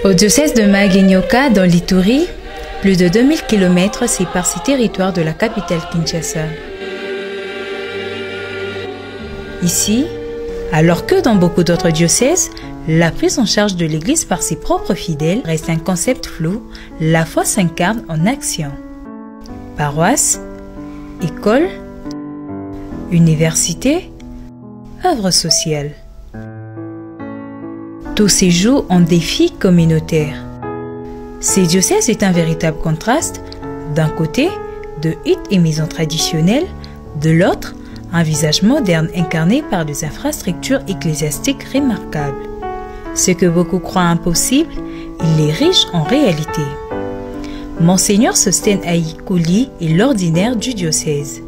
Au diocèse de Maguinyoka, dans l'Ituri, plus de 2000 km séparent ces territoires de la capitale Kinshasa. Ici, alors que dans beaucoup d'autres diocèses, la prise en charge de l'Église par ses propres fidèles reste un concept flou, la foi s'incarne en action. Paroisse, école, université, œuvre sociale. Tous ces jouent en défi communautaire. Ces diocèses est un véritable contraste, d'un côté, de rites et maisons traditionnelles, de l'autre, un visage moderne incarné par des infrastructures ecclésiastiques remarquables. Ce que beaucoup croient impossible, il est riche en réalité. Monseigneur Sostène Aïkouli est l'ordinaire du diocèse.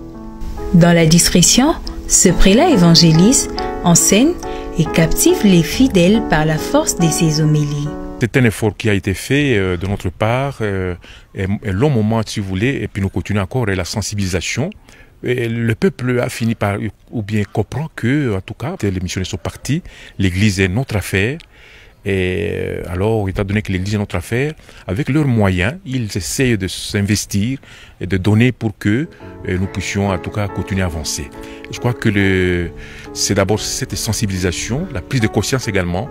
Dans la discrétion, ce prélat évangélise, enseigne et captive les fidèles par la force de ses homélies. C'est un effort qui a été fait de notre part, un long moment si vous voulez, et puis nous continuons encore la sensibilisation. Et le peuple a fini par ou bien comprendre que, en tout cas, les missionnaires sont partis, l'Église est notre affaire. Et alors, étant donné que l'Église est notre affaire, avec leurs moyens, ils essayent de s'investir et de donner pour que nous puissions en tout cas continuer à avancer. Je crois que c'est d'abord cette sensibilisation, la prise de conscience également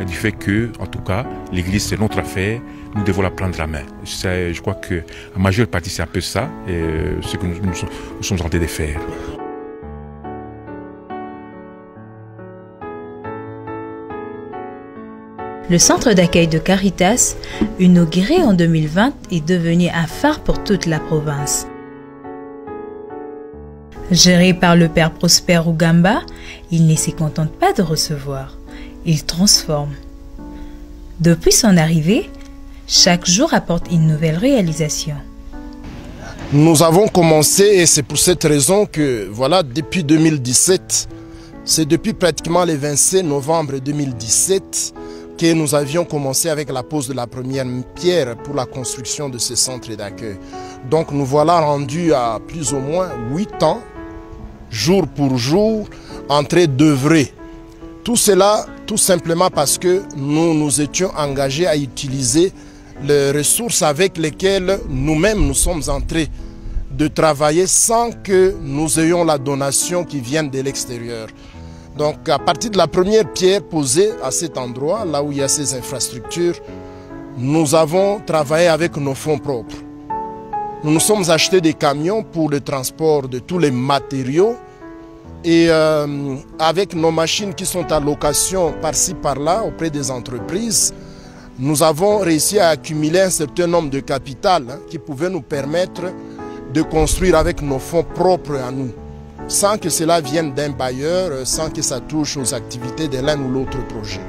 du fait que, en tout cas, l'Église c'est notre affaire, nous devons la prendre la main. Je crois que la majeure partie c'est un peu ça, ce que nous sommes en train de faire. Le centre d'accueil de Caritas, inauguré en 2020, est devenu un phare pour toute la province. Géré par le père Prosper Rugamba, il ne se contente pas de recevoir, il transforme. Depuis son arrivée, chaque jour apporte une nouvelle réalisation. Nous avons commencé, et c'est pour cette raison que, voilà, depuis 2017, c'est depuis pratiquement le 27 novembre 2017, que nous avions commencé avec la pose de la première pierre pour la construction de ce centre d'accueil. Donc nous voilà rendus à plus ou moins 8 ans, jour pour jour, en train d'œuvrer. Tout cela, tout simplement parce que nous nous étions engagés à utiliser les ressources avec lesquelles nous-mêmes nous sommes en train de travailler sans que nous ayons la donation qui vienne de l'extérieur. Donc à partir de la première pierre posée à cet endroit, là où il y a ces infrastructures, nous avons travaillé avec nos fonds propres. Nous nous sommes achetés des camions pour le transport de tous les matériaux et avec nos machines qui sont à location par-ci par-là auprès des entreprises, nous avons réussi à accumuler un certain nombre de capital qui pouvait nous permettre de construire avec nos fonds propres à nous, sans que cela vienne d'un bailleur, sans que ça touche aux activités de l'un ou l'autre projet.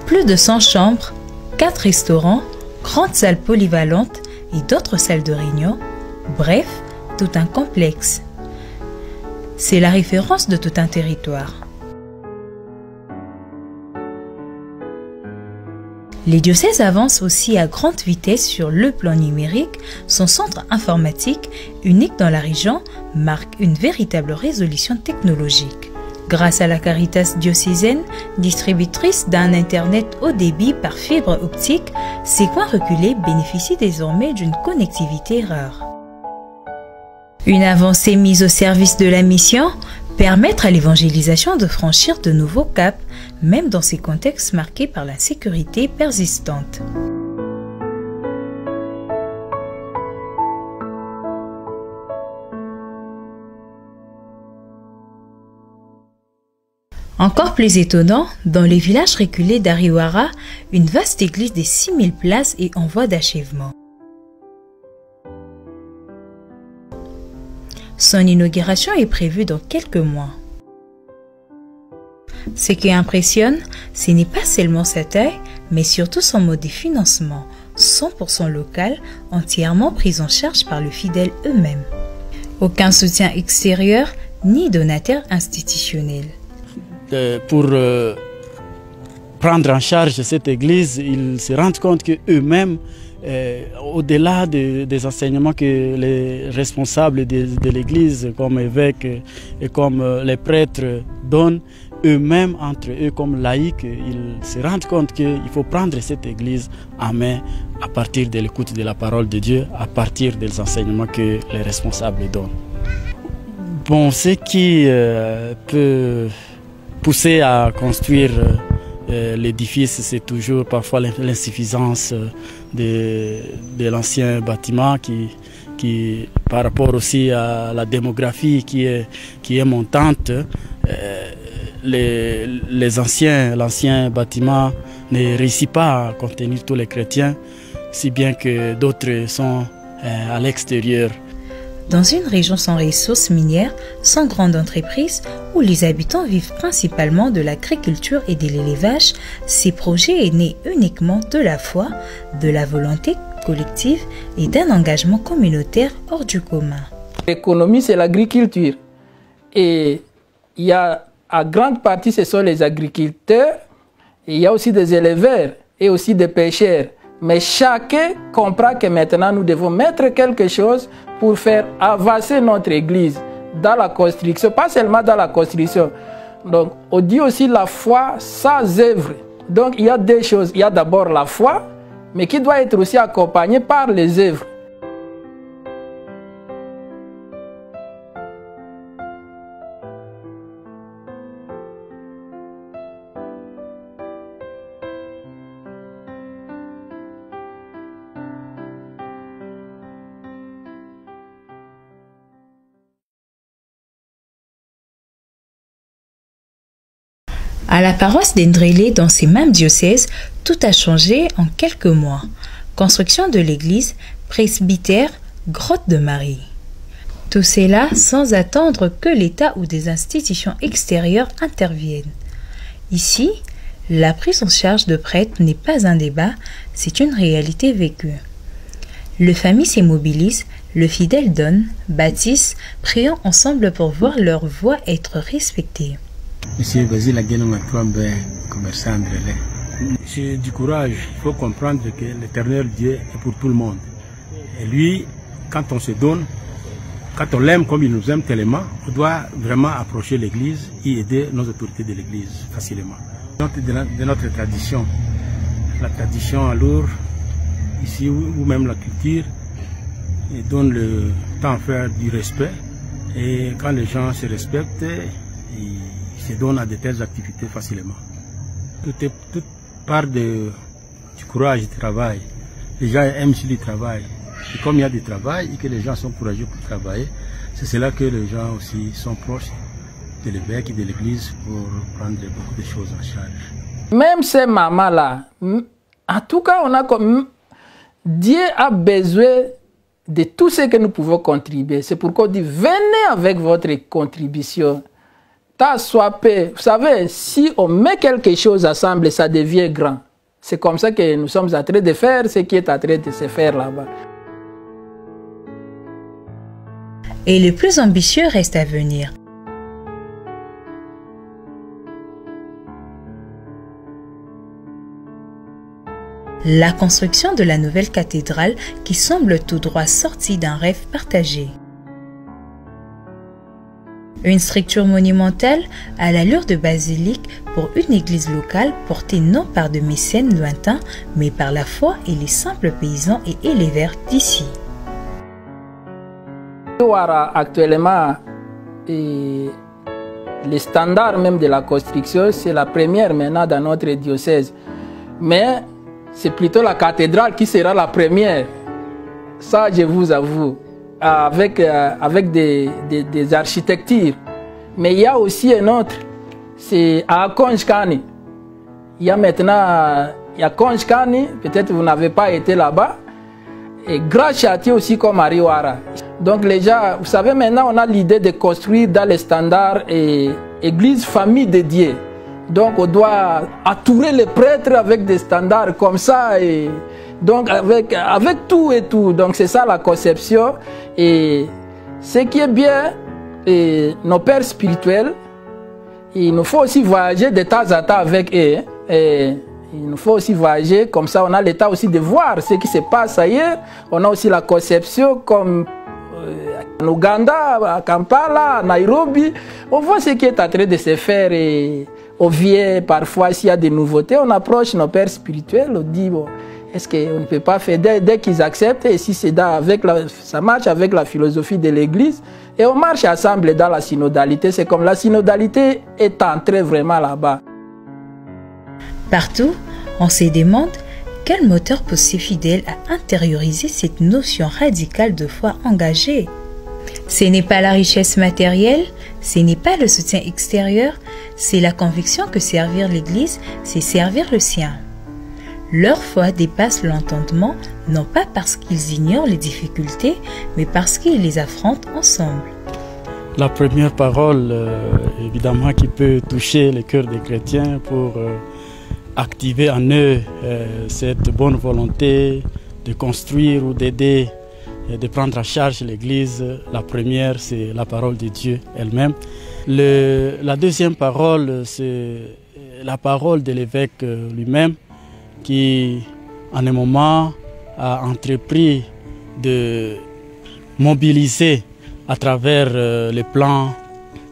Plus de 100 chambres, 4 restaurants, grandes salles polyvalentes et d'autres salles de réunion, bref, tout un complexe. C'est la référence de tout un territoire. Les diocèses avancent aussi à grande vitesse sur le plan numérique. Son centre informatique, unique dans la région, marque une véritable résolution technologique. Grâce à la Caritas diocésaine, distributrice d'un Internet haut débit par fibre optique, ces coins reculés bénéficient désormais d'une connectivité rare. Une avancée mise au service de la mission, permettre à l'évangélisation de franchir de nouveaux caps, même dans ces contextes marqués par l'insécurité persistante. Encore plus étonnant, dans les villages reculés d'Ariwara, une vaste église de 6000 places est en voie d'achèvement. Son inauguration est prévue dans quelques mois. Ce qui impressionne, ce n'est pas seulement sa taille, mais surtout son mode de financement, 100% local, entièrement pris en charge par les fidèles eux-mêmes. Aucun soutien extérieur, ni donateur institutionnel. Pour prendre en charge cette église, ils se rendent compte qu'eux-mêmes, au-delà des enseignements que les responsables de l'église, comme évêques et comme les prêtres, donnent, eux-mêmes, entre eux comme laïcs, ils se rendent compte qu'il faut prendre cette église en main à partir de l'écoute de la parole de Dieu, à partir des enseignements que les responsables donnent. Bon, ce qui peut pousser à construire l'édifice, c'est toujours parfois l'insuffisance de l'ancien bâtiment qui, par rapport aussi à la démographie qui est montante, l'ancien bâtiment ne réussit pas à contenir tous les chrétiens, si bien que d'autres sont à l'extérieur. Dans une région sans ressources minières, sans grande entreprise, où les habitants vivent principalement de l'agriculture et de l'élevage, ces projets est né uniquement de la foi, de la volonté collective et d'un engagement communautaire hors du commun. L'économie, c'est l'agriculture. Et il y a, à grande partie, ce sont les agriculteurs, et il y a aussi des éleveurs et aussi des pêcheurs. Mais chacun comprend que maintenant nous devons mettre quelque chose pour faire avancer notre église dans la construction, pas seulement dans la construction. Donc on dit aussi la foi sans œuvre. Donc il y a deux choses. Il y a d'abord la foi, mais qui doit être aussi accompagnée par les œuvres. À la paroisse d'Endrélé, dans ces mêmes diocèses, tout a changé en quelques mois. Construction de l'église, presbytère, grotte de Marie. Tout cela sans attendre que l'État ou des institutions extérieures interviennent. Ici, la prise en charge de prêtres n'est pas un débat, c'est une réalité vécue. Le famille s'immobilise, le fidèle donne, bâtisse, priant ensemble pour voir leur voix être respectée. Monsieur Basile Aguenon Atouambe, commerçant de lait. C'est du courage. Il faut comprendre que l'éternel Dieu est pour tout le monde. Et lui, quand on se donne, quand on l'aime comme il nous aime tellement, on doit vraiment approcher l'église et aider nos autorités de l'église facilement. De notre tradition, la tradition à Lourdes, ici ou même la culture, donne le temps à faire du respect. Et quand les gens se respectent, se donne à de telles activités facilement. Tout part du courage du travail. Les gens aiment sur le travail. Et comme il y a du travail et que les gens sont courageux pour travailler, c'est cela que les gens aussi sont proches de l'évêque et de l'église pour prendre beaucoup de choses en charge. Même ces mamans-là, en tout cas, on a comme Dieu a besoin de tout ce que nous pouvons contribuer. C'est pourquoi on dit, venez avec votre contribution. Vous savez, si on met quelque chose ensemble, ça devient grand. C'est comme ça que nous sommes en train de faire ce qui est en train de se faire là-bas. Et le plus ambitieux reste à venir. La construction de la nouvelle cathédrale qui semble tout droit sortie d'un rêve partagé. Une structure monumentale à l'allure de basilique pour une église locale portée non par de mécènes lointains, mais par la foi et les simples paysans et éleveurs d'ici. Actuellement, les standards même de la construction, c'est la première maintenant dans notre diocèse. Mais c'est plutôt la cathédrale qui sera la première. Ça, je vous avoue. Avec des architectures. Mais il y a aussi un autre, c'est à Konjkani. Il y a maintenant, il y a Konjkani, peut-être vous n'avez pas été là-bas, et grand châtier aussi comme Ariwara. Donc les gens, vous savez, maintenant on a l'idée de construire dans les standards et église famille de Dieu. Donc on doit entourer les prêtres avec des standards comme ça et donc avec tout et tout. Donc c'est ça la conception. Et ce qui est bien, nos pères spirituels, il nous faut aussi voyager de temps en temps avec eux. Et il nous faut aussi voyager, comme ça on a le temps aussi de voir ce qui se passe ailleurs. On a aussi la conception comme en Ouganda, à Kampala, à Nairobi. On voit ce qui est en train de se faire et on vient parfois, s'il y a des nouveautés, on approche nos pères spirituels, on dit, bon, est-ce qu'on ne peut pas faire dès qu'ils acceptent, et si c'est ça marche avec la philosophie de l'Église, et on marche ensemble dans la synodalité. C'est comme la synodalité est entrée vraiment là-bas. Partout, on se demande quel moteur pousse ces fidèles à intérioriser cette notion radicale de foi engagée. Ce n'est pas la richesse matérielle, ce n'est pas le soutien extérieur, c'est la conviction que servir l'Église, c'est servir le sien. Leur foi dépasse l'entendement, non pas parce qu'ils ignorent les difficultés, mais parce qu'ils les affrontent ensemble. La première parole, évidemment, qui peut toucher le cœur des chrétiens pour activer en eux cette bonne volonté de construire ou d'aider et de prendre en charge l'Église. La première, c'est la parole de Dieu elle-même. La deuxième parole, c'est la parole de l'évêque lui-même qui, en un moment, a entrepris de mobiliser à travers le plan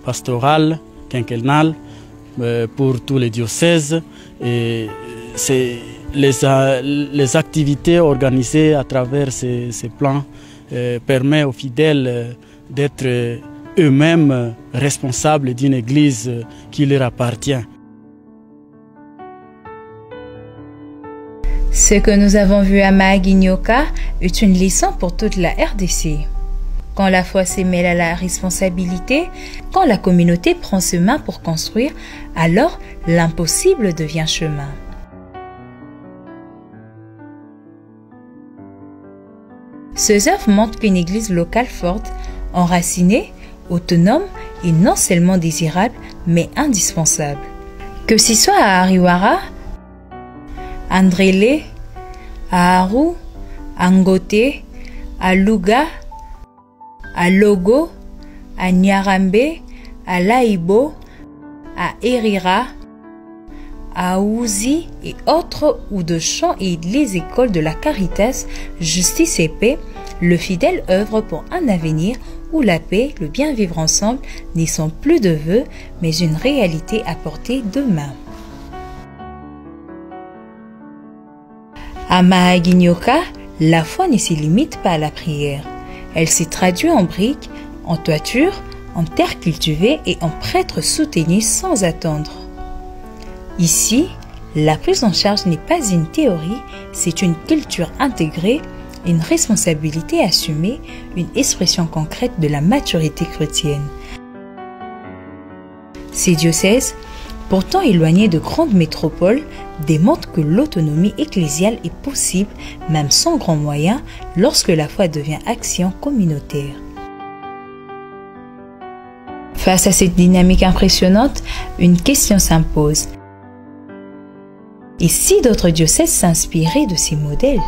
pastoral, quinquennal, pour tous les diocèses. Et c'est les activités organisées à travers ces plans permettent aux fidèles d'être eux-mêmes responsables d'une église qui leur appartient. Ce que nous avons vu à Mahagui-Nyoka est une leçon pour toute la RDC. Quand la foi se mêle à la responsabilité, quand la communauté prend ses mains pour construire, alors l'impossible devient chemin. Ces œuvres montrent qu'une église locale forte, enracinée, autonome est non seulement désirable, mais indispensable. Que ce soit à Ariwara, à Ndrele, à Aru, à Ngote, à Luga, à Logo, à Nyarambe, à Laibo, à Erira, à Ouzi et autres, ou de champs et les écoles de la Caritas, Justice et Paix, le fidèle œuvre pour un avenir où la paix, le bien vivre ensemble ne sont plus de vœux, mais une réalité à portée de main. À Mahagui-Nyoka, la foi ne se limite pas à la prière. Elle s'est traduite en briques, en toitures, en terre cultivée et en prêtres soutenus sans attendre. Ici, la prise en charge n'est pas une théorie, c'est une culture intégrée, une responsabilité assumée, une expression concrète de la maturité chrétienne. Ces diocèses, pourtant éloignés de grandes métropoles, démontrent que l'autonomie ecclésiale est possible, même sans grands moyens, lorsque la foi devient action communautaire. Face à cette dynamique impressionnante, une question s'impose. Et si d'autres diocèses s'inspiraient de ces modèles ?